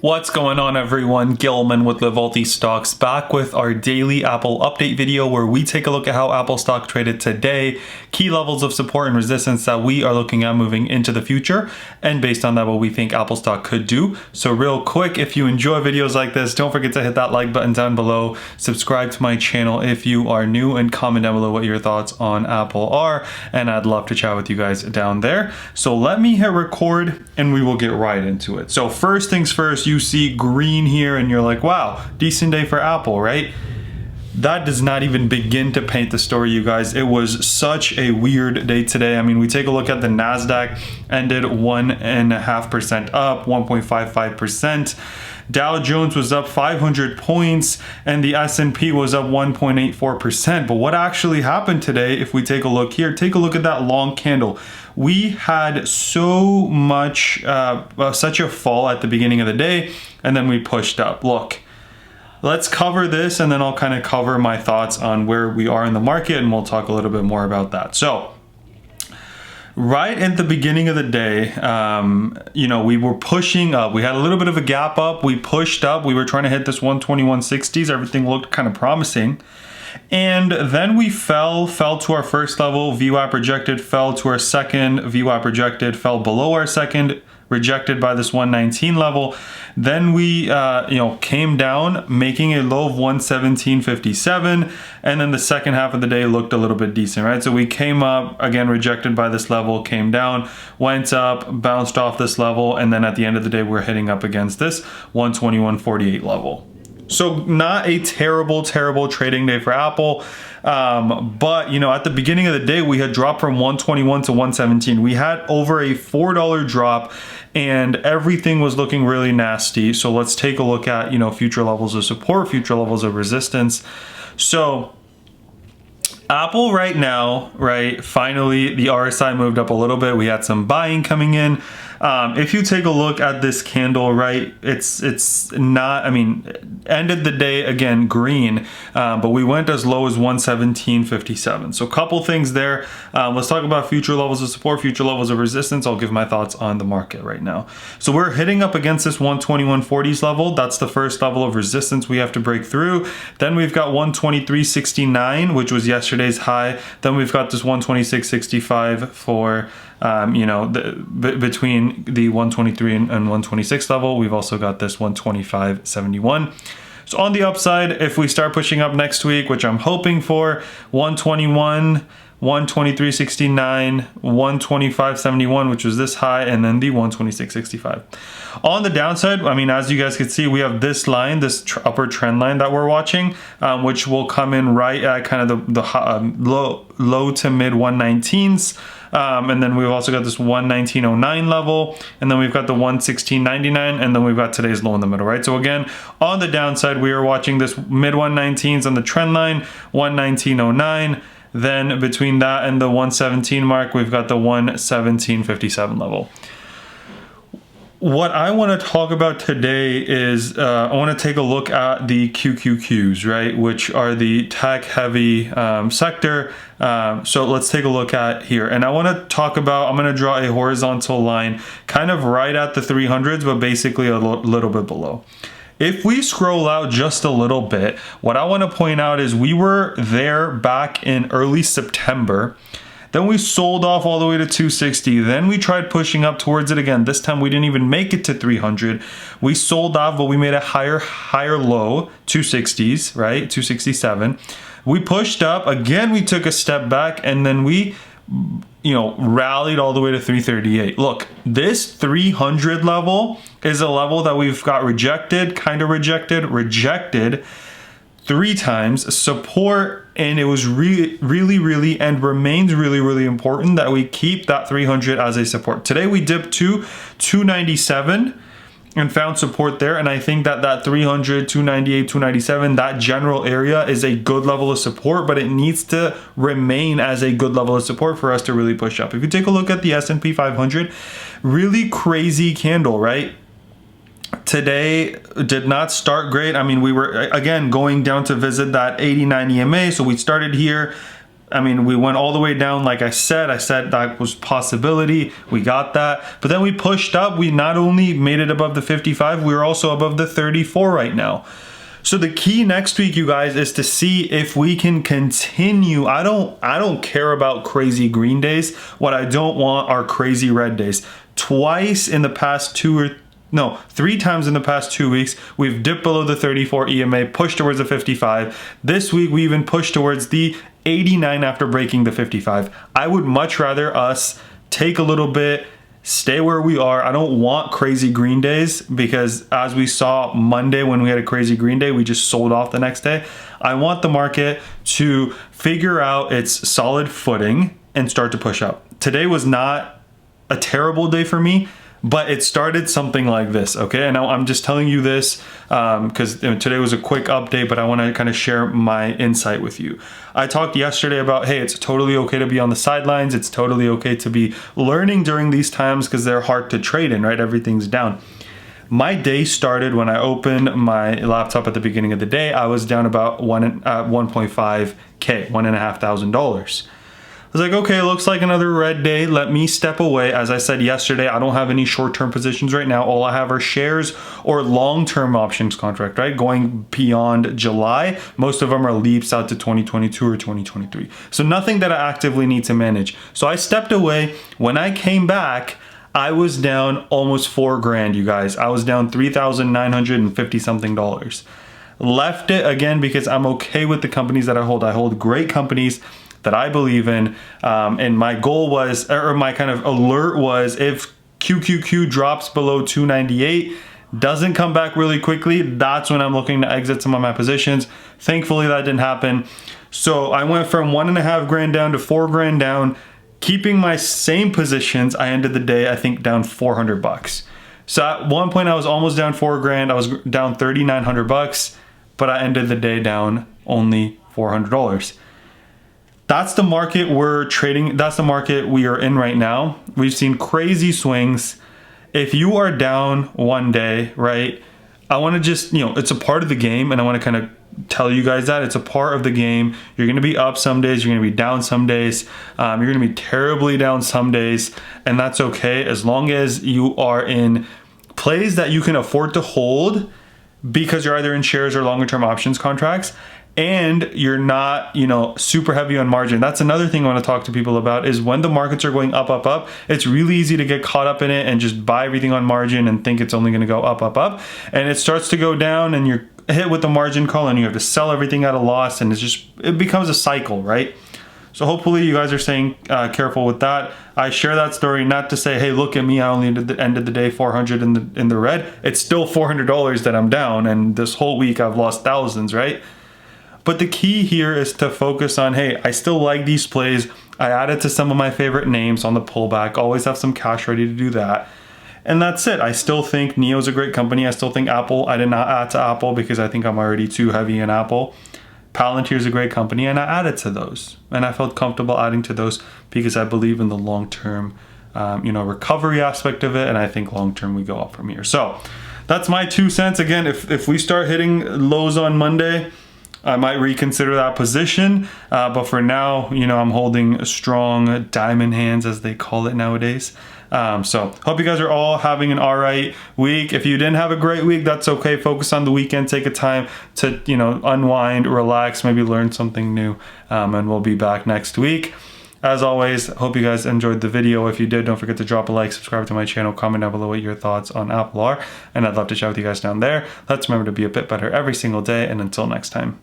What's going on, everyone? Gilman with the Wellthy Stocks, back with our daily Apple update video where we take a look at how Apple stock traded today, key levels of support and resistance that we are looking at moving into the future, and based on that, what we think Apple stock could do. So real quick, if you enjoy videos like this, don't forget to hit that like button down below, subscribe to my channel if you are new, and comment down below what your thoughts on Apple are, and I'd love to chat with you guys down there. So let me hit record and we will get right into it. So first things first, you see green here and you're like, wow, decent day for Apple, right? That does not even begin to paint the story, you guys. It was such a weird day today. I mean, we take a look at the NASDAQ, ended 1.5% up, 1.55%. Dow Jones was up 500 points and the S&P was up 1.84%. But what actually happened today, if we take a look here, take a look at that long candle. We had so much, such a fall at the beginning of the day, and then we pushed up. Look, let's cover this and then I'll kind of cover my thoughts on where we are in the market, and we'll talk a little bit more about that. So right at the beginning of the day, we were pushing up. We had a little bit of a gap up. We pushed up. We were trying to hit this 121.60s. Everything looked kind of promising. And then we fell to our first level, VWAP rejected, fell to our second, VWAP rejected, fell below our second, rejected by this 119 level. Then we came down, making a low of 117.57, and then the second half of the day looked a little bit decent, right? So we came up, again rejected by this level, came down, went up, bounced off this level, and then at the end of the day we're hitting up against this 121.48 level. So not a terrible trading day for Apple. But at the beginning of the day, we had dropped from 121 to 117. We had over a $4 drop and everything was looking really nasty. So let's take a look at, future levels of support, future levels of resistance. So Apple right now, right, finally the RSI moved up a little bit. We had some buying coming in. If you take a look at this candle, right, it's not, ended the day again green, but we went as low as 117.57. So a couple things there. Let's talk about future levels of support, future levels of resistance. I'll give my thoughts on the market right now. So we're hitting up against this 121.40s level. That's the first level of resistance we have to break through. Then we've got 123.69, which was yesterday's high. Then we've got this 126.65 for between the 123 and 126 level. We've also got this 125.71. So on the upside, if we start pushing up next week, which I'm hoping for, 121, 123.69, 125.71, which was this high, and then the 126.65. On the downside, as you guys can see, we have this line, this upper trend line that we're watching, which will come in right at kind of the low to mid 119s. And then we've also got this 119.09 level, and then we've got the 116.99, and then we've got today's low in the middle, right? So again, on the downside, we are watching this mid 119s on the trend line, 119.09. Then between that and the 117 mark, we've got the 117.57 level. What I want to talk about today is I want to take a look at the QQQs, right, which are the tech-heavy sector. So let's take a look at here. And I want to talk about, I'm going to draw a horizontal line kind of right at the 300s, but basically a little bit below. If we scroll out just a little bit, what I want to point out is we were there back in early September. Then we sold off all the way to 260. Then we tried pushing up towards it again. This time we didn't even make it to 300. We sold off, but we made a higher low, 260s, right? 267. We pushed up. Again, we took a step back, and then we rallied all the way to 338. Look, this 300 level is a level that we've got rejected, kind of rejected 3 times, support, and it was really and remains really important that we keep that 300 as a support. Today we dipped to 297 and found support there, and I think that 300, 298, 297, that general area is a good level of support, but it needs to remain as a good level of support for us to really push up. If you take a look at the S&P 500, really crazy candle, right? Today did not start great. We were again going down to visit that 89 EMA, so we started here, I mean, we went all the way down. Like I said that was possibility. We got that. But then we pushed up. We not only made it above the 55, we were also above the 34 right now. So the key next week, you guys, is to see if we can continue. I don't care about crazy green days. What I don't want are crazy red days. Twice in the past 3 times in the past 2 weeks, we've dipped below the 34 EMA, pushed towards the 55. This week, we even pushed towards the 89 after breaking the 55. I would much rather us take a little bit, stay where we are. I don't want crazy green days, because as we saw Monday when we had a crazy green day, we just sold off the next day. I want the market to figure out its solid footing and start to push up. Today was not a terrible day for me, but it started something like this, okay? And now I'm just telling you this because today was a quick update, but I want to kind of share my insight with you. I talked yesterday about, hey, it's totally okay to be on the sidelines. It's totally okay to be learning during these times because they're hard to trade in, right? Everything's down. My day started when I opened my laptop at the beginning of the day. I was down about 1.5K, $1,500. I was like, okay, looks like another red day. Let me step away. As I said yesterday, I don't have any short-term positions right now. All I have are shares or long-term options contract, right? Going beyond July. Most of them are leaps out to 2022 or 2023. So nothing that I actively need to manage. So I stepped away. When I came back, I was down almost $4,000, you guys. I was down $3,950 something. Left it again because I'm okay with the companies that I hold. I hold great companies that I believe in, and my goal was, or my kind of alert was, if QQQ drops below 298, doesn't come back really quickly, that's when I'm looking to exit some of my positions. Thankfully that didn't happen. So I went from $1.5 down to $4,000 down, keeping my same positions. I ended the day, I think, down $400. So at one point I was almost down $4,000. I was down $3,900, but I ended the day down only $400. That's the market we're trading. That's the market we are in right now. We've seen crazy swings. If you are down one day, right, I want to just, it's a part of the game, and I want to kind of tell you guys that it's a part of the game. You're going to be up some days. You're going to be down some days. You're going to be terribly down some days, and that's okay as long as you are in plays that you can afford to hold, because you're either in shares or longer term options contracts, and you're not, super heavy on margin. That's another thing I want to talk to people about, is when the markets are going up, it's really easy to get caught up in it and just buy everything on margin and think it's only going to go up. And it starts to go down and you're hit with the margin call and you have to sell everything at a loss, and it becomes a cycle, right? So hopefully you guys are staying careful with that. I share that story not to say, hey, look at me, I only ended the day 400 in the red. It's still $400 that I'm down, and this whole week I've lost thousands, right? But the key here is to focus on, hey, I still like these plays. I added to some of my favorite names on the pullback. Always have some cash ready to do that. And that's it. I still think NIO is a great company. I still think Apple, I did not add to Apple because I think I'm already too heavy in Apple. Palantir is a great company, and I added to those. And I felt comfortable adding to those because I believe in the long-term recovery aspect of it, and I think long-term we go up from here. So that's my 2 cents. Again, if we start hitting lows on Monday, I might reconsider that position, but for now, I'm holding strong diamond hands, as they call it nowadays. So hope you guys are all having an all right week. If you didn't have a great week, that's okay. Focus on the weekend. Take a time to, unwind, relax, maybe learn something new, and we'll be back next week. As always, hope you guys enjoyed the video. If you did, don't forget to drop a like, subscribe to my channel, comment down below what your thoughts on Apple are, and I'd love to chat with you guys down there. Let's remember to be a bit better every single day, and until next time.